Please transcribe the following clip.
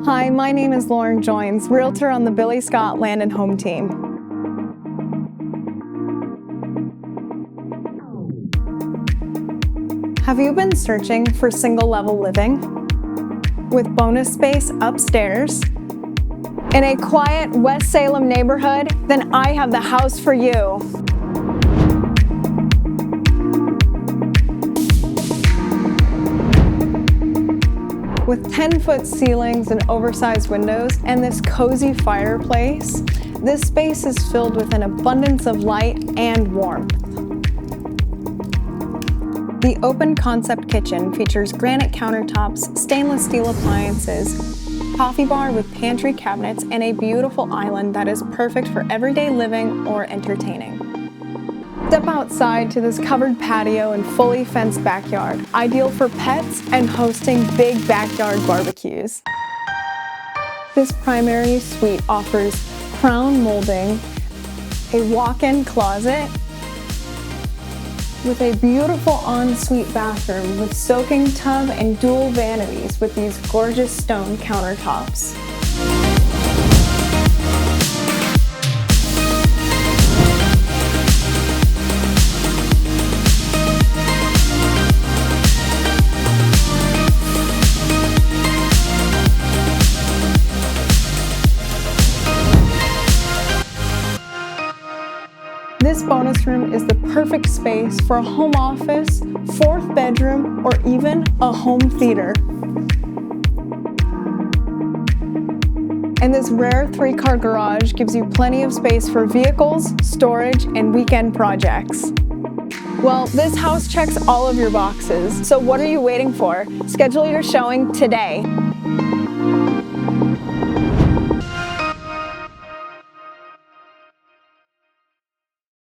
Hi, my name is Lauren Joins, Realtor on the Billy Scott Land and Home team. Have you been searching for single-level living? With bonus space upstairs? In a quiet West Salem neighborhood? Then I have the house for you. With 10-foot ceilings and oversized windows and this cozy fireplace, this space is filled with an abundance of light and warmth. The open concept kitchen features granite countertops, stainless steel appliances, coffee bar with pantry cabinets, and a beautiful island that is perfect for everyday living or entertaining. Step outside to this covered patio and fully fenced backyard, ideal for pets and hosting big backyard barbecues. This primary suite offers crown molding, a walk-in closet, with a beautiful ensuite bathroom with soaking tub and dual vanities with these gorgeous stone countertops. This bonus room is the perfect space for a home office, fourth bedroom, or even a home theater. And this rare 3-car garage gives you plenty of space for vehicles, storage, and weekend projects. Well, this house checks all of your boxes, so what are you waiting for? Schedule your showing today.